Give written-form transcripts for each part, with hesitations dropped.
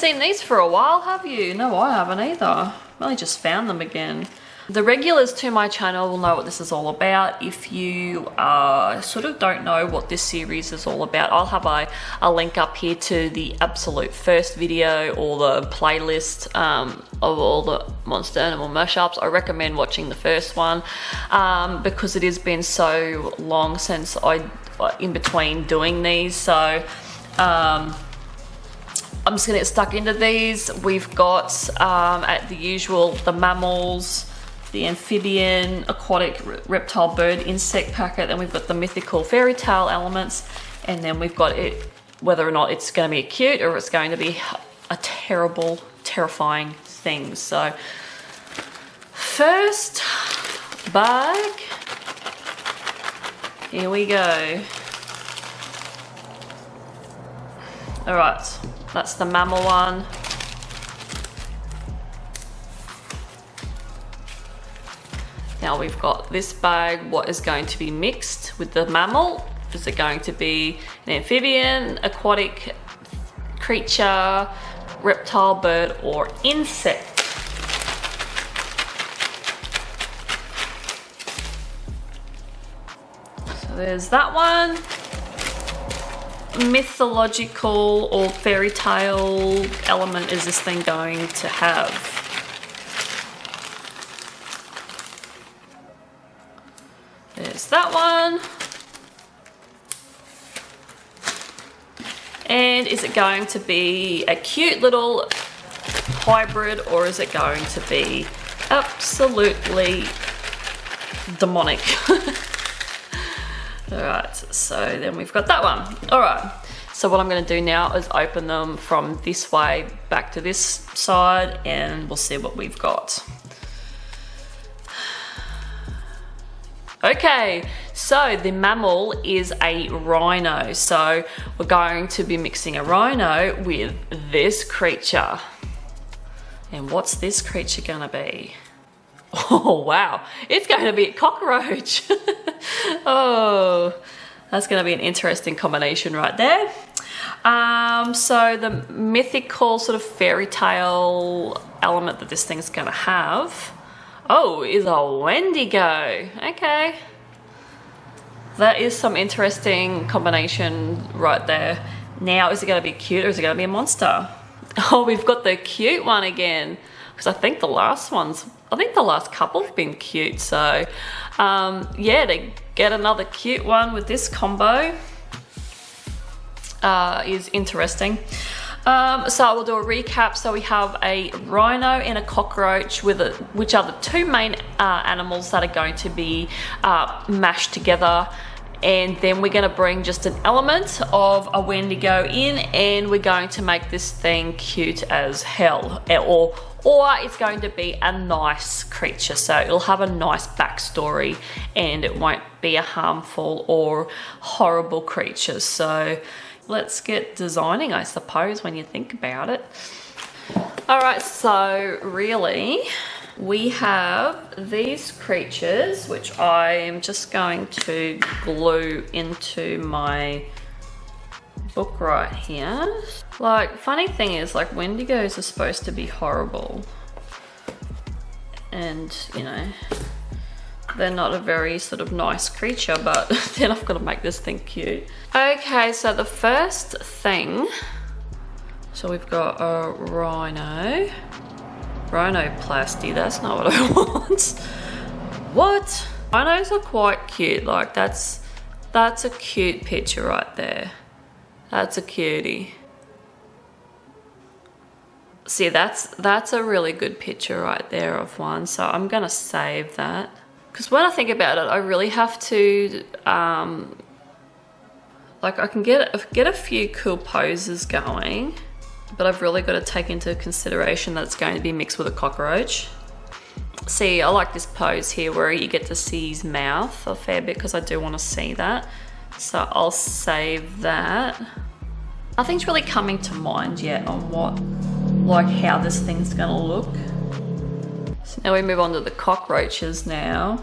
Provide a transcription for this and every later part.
seen these for a while, have you? No, I haven't either. I only just found them again. The regulars to my channel will know what this is all about. If you sort of don't know what this series is all about, I'll have a link up here to the absolute first video or the playlist of all the monster animal mashups. I recommend watching the first one because it has been so long since in between doing these. So I'm just gonna get stuck into these. We've got at the usual, the mammals, the amphibian, aquatic, reptile, bird, insect packet, then we've got the mythical fairy tale elements, and then we've got it, whether or not it's going to be cute or it's going to be a terrible, terrifying thing. So first bag, here we go. All right, that's the mammal one. Now we've got this bag. What is going to be mixed with the mammal? Is it going to be an amphibian, aquatic creature, reptile, bird, or insect? So there's that one. Mythological or fairy tale element is this thing going to have? There's that one. And is it going to be a cute little hybrid, or is it going to be absolutely demonic? Alright, so then we've got that one. Alright, so what I'm going to do now is open them from this way back to this side, and we'll see what we've got. Okay, so the mammal is a rhino. So we're going to be mixing a rhino with this creature. And what's this creature gonna be? Oh, wow, it's going to be a cockroach. Oh, that's gonna be an interesting combination right there. So the mythical sort of fairy tale element that this thing's gonna have, oh, is a Wendigo. Okay. That is some interesting combination right there. Now, is it going to be cute or is it going to be a monster? Oh, we've got the cute one again. Because I think the last couple have been cute. So, yeah, to get another cute one with this combo is interesting. So we'll do a recap. So we have a rhino and a cockroach, which are the two main animals that are going to be mashed together. And then we're going to bring just an element of a Wendigo in, and we're going to make this thing cute as hell. Or it's going to be a nice creature. So it'll have a nice backstory and it won't be a harmful or horrible creature. So let's get designing, I suppose, when you think about it. All right, so really, we have these creatures, which I am just going to glue into my book right here. Like, funny thing is, like, Wendigos are supposed to be horrible. And, you know, they're not a very sort of nice creature, but then I've got to make this thing cute. Okay, so the first thing, so we've got a rhinoplasty. That's not what I want. What? Rhinos are quite cute. Like, that's a cute picture right there. That's a cutie. See, that's a really good picture right there of one. So I'm gonna save that. Because when I think about it, I really have to, like, I can get a few cool poses going, but I've really got to take into consideration that it's going to be mixed with a cockroach. See, I like this pose here where you get to see his mouth a fair bit because I do want to see that. So I'll save that. Nothing's really coming to mind yet on how this thing's going to look. So now we move on to the cockroaches now.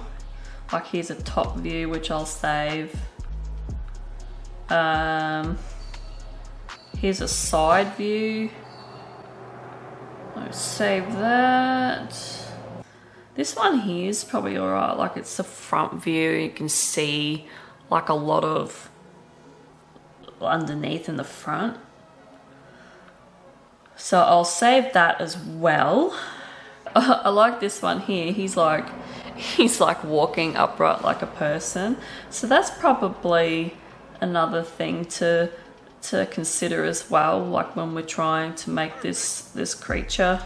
Like, here's a top view, which I'll save. Here's a side view. I'll save that. This one here is probably alright, like it's the front view, you can see like a lot of underneath in the front. So I'll save that as well. I like this one here, he's like walking upright like a person. So that's probably another thing to consider as well, like when we're trying to make this creature.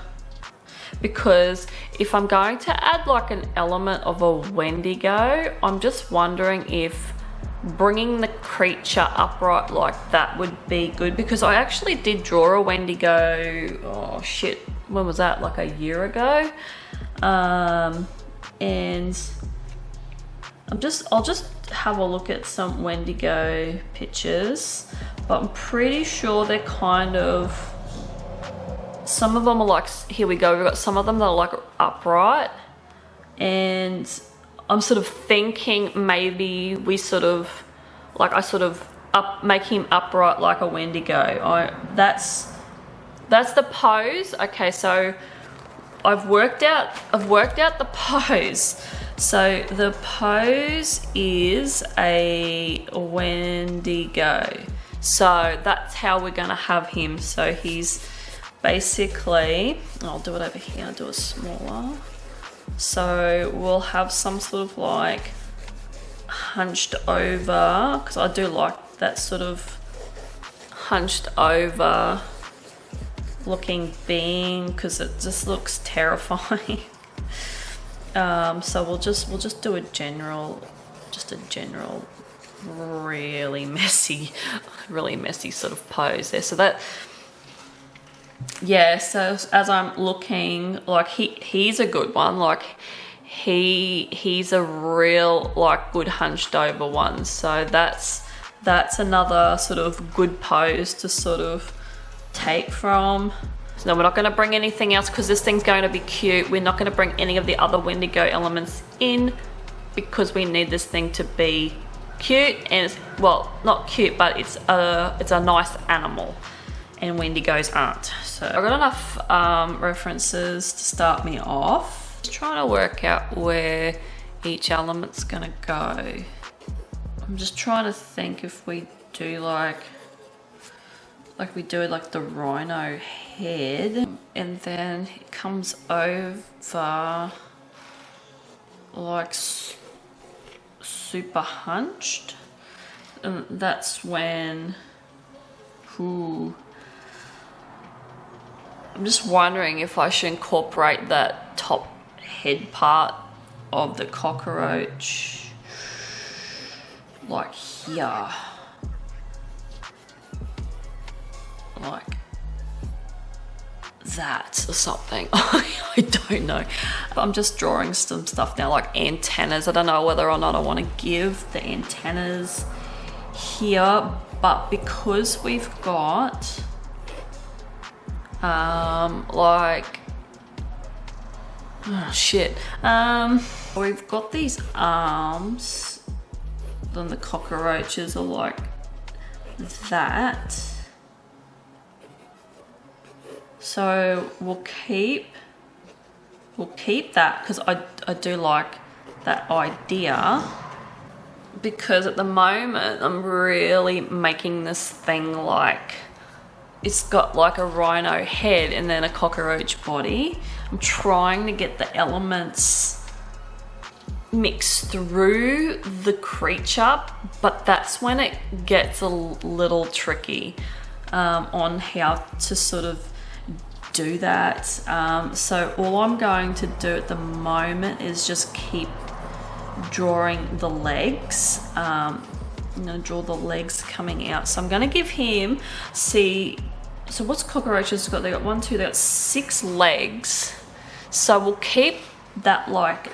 Because if I'm going to add like an element of a Wendigo, I'm just wondering if bringing the creature upright like that would be good, because I actually did draw a Wendigo, oh shit, when was that, like a year ago? And I'll just have a look at some Wendigo pictures, but I'm pretty sure they're kind of, some of them are like, here we go, we've got some of them that are like upright, and I'm sort of thinking maybe we sort of, like I sort of make him upright like a Wendigo. That's the pose. Okay, so I've worked out the pose. So the pose is a Wendigo. So that's how we're gonna have him. So he's basically, I'll do it over here, I'll do it smaller. So we'll have some sort of like hunched over, because I do like that sort of hunched over looking being, because it just looks terrifying. So we'll just do a general really messy sort of pose there. So that, yeah, so as I'm looking, like he's a good one, like he's a real like good hunched over one. So that's another sort of good pose to sort of take from. So no, we're not going to bring anything else because this thing's going to be cute. We're not going to bring any of the other Wendigo elements in because we need this thing to be cute, and it's, well, not cute, but it's a nice animal, and Wendigos aren't. So I've got enough references to start me off. Just trying to work out where each element's gonna go. I'm just trying to think if we do like we do like the rhino head, and then it comes over like super hunched, and that's when, ooh, I'm just wondering if I should incorporate that top head part of the cockroach like here, like that or something. I don't know, but I'm just drawing some stuff now, like antennas. I don't know whether or not I want to give the antennas here, but because we've got like, oh shit, we've got these arms, then the cockroaches are like that. So we'll keep that because I do like that idea, because at the moment I'm really making this thing like it's got like a rhino head and then a cockroach body. I'm trying to get the elements mixed through the creature, but that's when it gets a little tricky on how to sort of do that. So all I'm going to do at the moment is just keep drawing the legs. I'm going to draw the legs coming out. So I'm going to give him, so what's cockroaches got? They got 1, 2, they got 6 legs. So we'll keep that like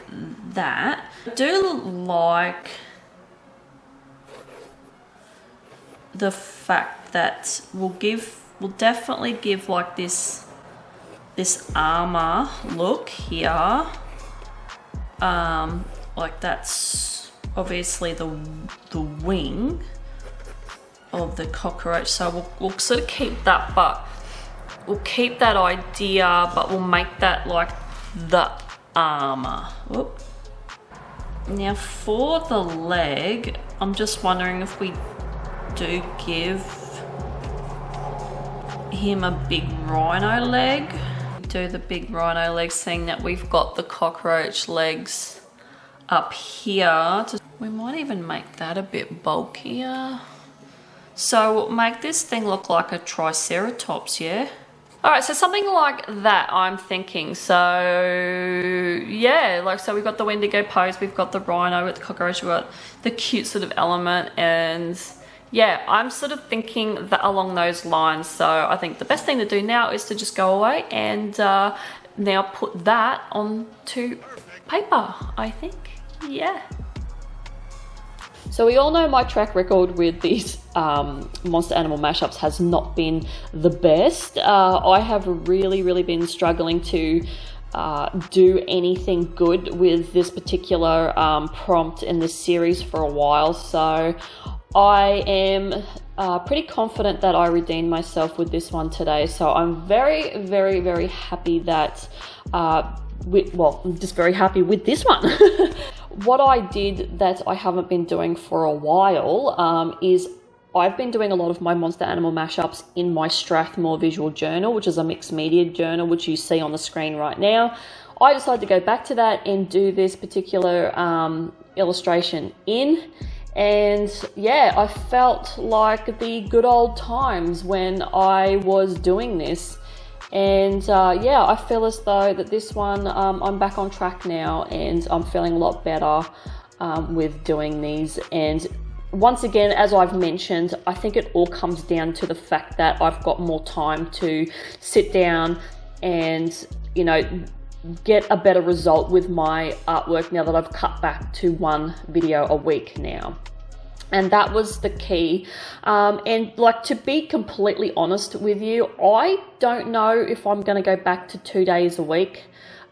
that. I do like the fact that we'll definitely give like this armor look here. Like that's obviously the wing of the cockroach, so we'll sort of keep that, but We'll keep that idea, but we'll make that like the armor. Whoop. Now for the leg, I'm just wondering if we do give him a big rhino leg. Do the big rhino leg, seeing that we've got the cockroach legs up here. We might even make that a bit bulkier. So we'll make this thing look like a triceratops, yeah? All right, so something like that I'm thinking. So yeah, like, so we've got the Wendigo pose, we've got the rhino with the cockroach, we've got the cute sort of element, and yeah, I'm sort of thinking that along those lines. So I think the best thing to do now is to just go away and now put that onto paper, I think, yeah. So we all know my track record with these monster animal mashups has not been the best. I have really been struggling to do anything good with this particular prompt in this series for a while. So I am pretty confident that I redeemed myself with this one today. So I'm very happy that, I'm just very happy with this one. What I did that I haven't been doing for a while is I've been doing a lot of my monster animal mashups in my Strathmore visual journal, which is a mixed media journal, which you see on the screen right now. I decided to go back to that and do this particular illustration in. And yeah, I felt like the good old times when I was doing this. And yeah, I feel as though that this one, I'm back on track now, and I'm feeling a lot better with doing these. And once again, as I've mentioned, I think it all comes down to the fact that I've got more time to sit down and, you know, get a better result with my artwork now that I've cut back to one video a week now. And that was the key. And like, to be completely honest with you, I don't know if I'm going to go back to 2 days a week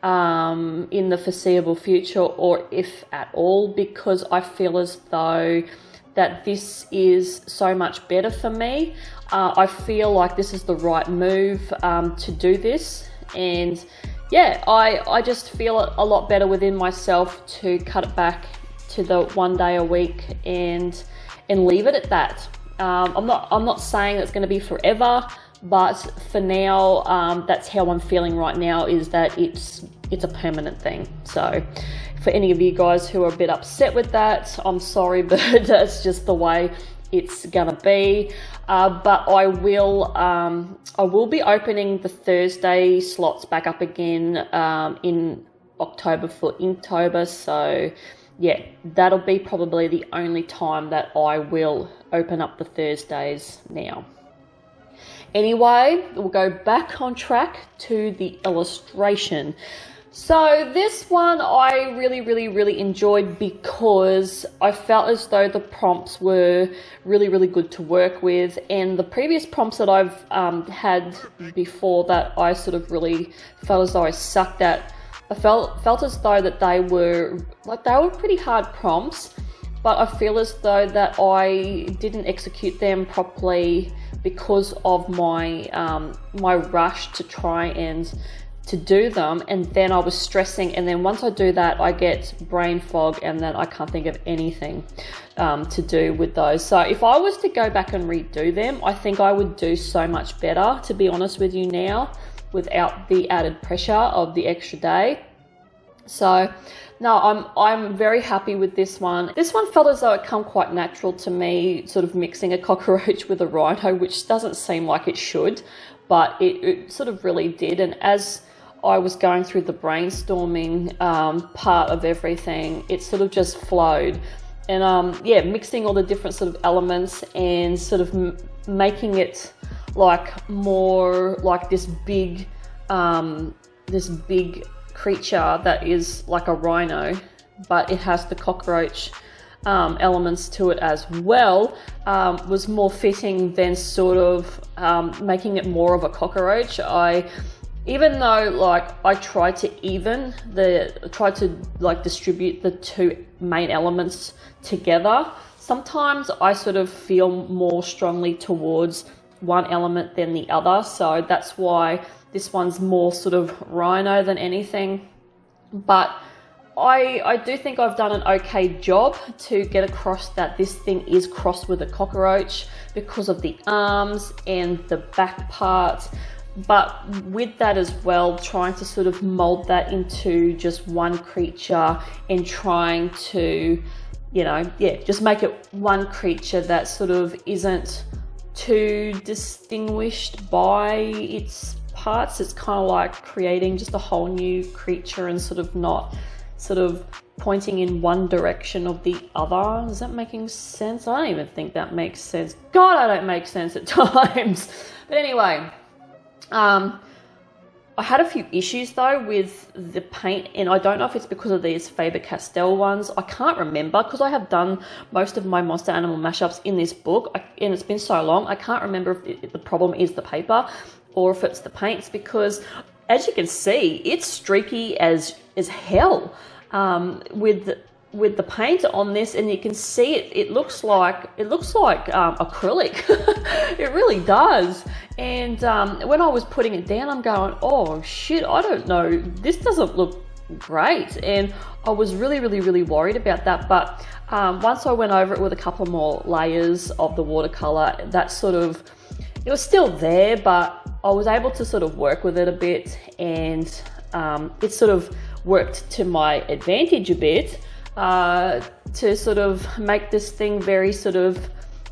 in the foreseeable future, or if at all, because I feel as though that this is so much better for me. I feel like this is the right move to do this. And yeah, I just feel a lot better within myself to cut it back to the 1 day a week and leave it at that. I'm not saying it's going to be forever, but for now, that's how I'm feeling right now, is that it's a permanent thing. So for any of you guys who are a bit upset with that, I'm sorry, but that's just the way it's gonna be. But I will be opening the Thursday slots back up again in October for Inktober. So yeah, that'll be probably the only time that I will open up the Thursdays now. Anyway, we'll go back on track to the illustration. So this one I really enjoyed, because I felt as though the prompts were really good to work with, and the previous prompts that I've had before that I sort of really felt as though I sucked at, I felt as though that they were pretty hard prompts, but I feel as though that I didn't execute them properly because of my my rush to try and to do them, and then I was stressing, and then once I do that I get brain fog, and then I can't think of anything to do with those. So if I was to go back and redo them, I think I would do so much better, to be honest with you now, without the added pressure of the extra day. So no, I'm very happy with this one. This one felt as though it come quite natural to me, sort of mixing a cockroach with a rhino, which doesn't seem like it should, but it sort of really did. And as I was going through the brainstorming part of everything, it sort of just flowed. And yeah, mixing all the different sort of elements and sort of making it like more like this big creature that is like a rhino, but it has the cockroach elements to it as well, was more fitting than sort of making it more of a cockroach. Even though like I tried to distribute the two main elements together, sometimes I sort of feel more strongly towards one element than the other. So that's why this one's more sort of rhino than anything. But I do think I've done an okay job to get across that this thing is crossed with a cockroach because of the arms and the back part. But with that as well, trying to sort of mold that into just one creature and trying to, you know, yeah, just make it one creature that sort of isn't too distinguished by its parts. It's kind of like creating just a whole new creature and sort of not sort of pointing in one direction or the other. Is that making sense? I don't even think that makes sense. God, I don't make sense at times. But anyway, I had a few issues though with the paint, and I don't know if it's because of these Faber Castell ones. I can't remember because I have done most of my monster animal mashups in this book, and it's been so long. I can't remember if the problem is the paper or if it's the paints, because as you can see, it's streaky as hell with the paint on this, and you can see it looks like acrylic. It really does. And when I was putting it down, I'm going, oh shit, I don't know, this doesn't look great. And I was really worried about that. But once I went over it with a couple more layers of the watercolor, that sort of, it was still there, but I was able to sort of work with it a bit, and it sort of worked to my advantage a bit to sort of make this thing very sort of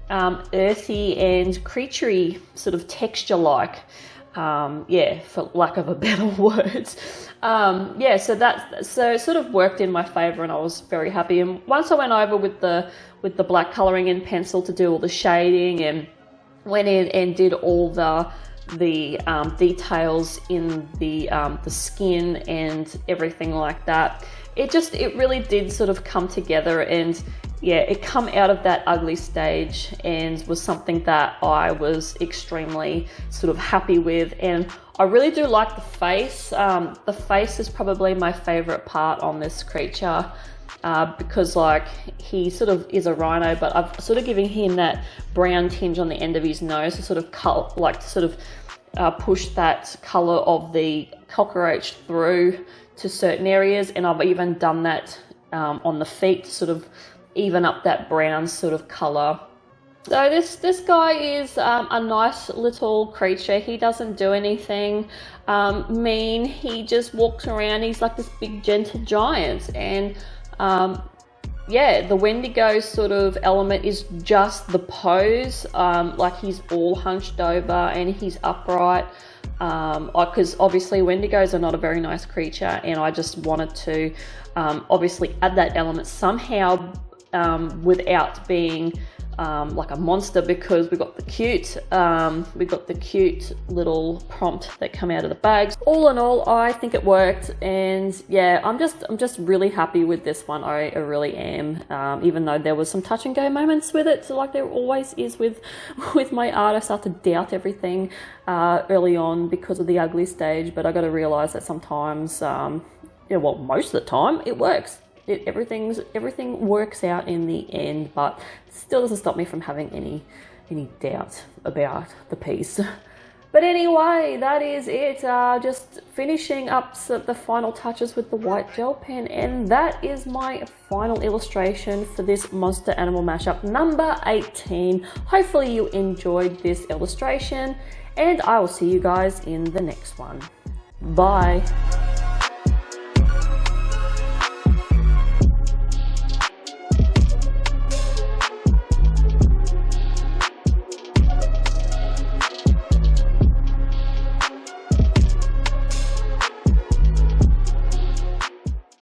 earthy and creaturey, sort of texture-like, yeah, for lack of a better word. Yeah, so it sort of worked in my favor, and I was very happy. And once I went over with the black coloring in pencil to do all the shading, and went in and did all the details in the skin and everything like that, it really did sort of come together. And yeah, it come out of that ugly stage and was something that I was extremely sort of happy with. And I really do like the face. The face is probably my favorite part on this creature, because like he sort of is a rhino, but I've sort of given him that brown tinge on the end of his nose to sort of push that color of the cockroach through to certain areas. And I've even done that on the feet to sort of even up that brown sort of color. So this guy is a nice little creature. He doesn't do anything mean. He just walks around. He's like this big gentle giant. And yeah, the Wendigo sort of element is just the pose. Like he's all hunched over and he's upright. Because obviously Wendigos are not a very nice creature, and I just wanted to obviously add that element somehow without being like a monster, because we got the cute little prompt that come out of the bags. All in all, I think it worked, and yeah, I'm just really happy with this one. I really am. Even though there was some touch and go moments with it, so like there always is with my art. I start to doubt everything early on because of the ugly stage, but I got to realize that sometimes, yeah, well, most of the time it works. Everything works out in the end, but still doesn't stop me from having any doubt about the piece. But anyway, that is it. Just finishing up the final touches with the white gel pen, and that is my final illustration for this Monster Animal Mashup number 18. Hopefully you enjoyed this illustration, and I will see you guys in the next one. Bye.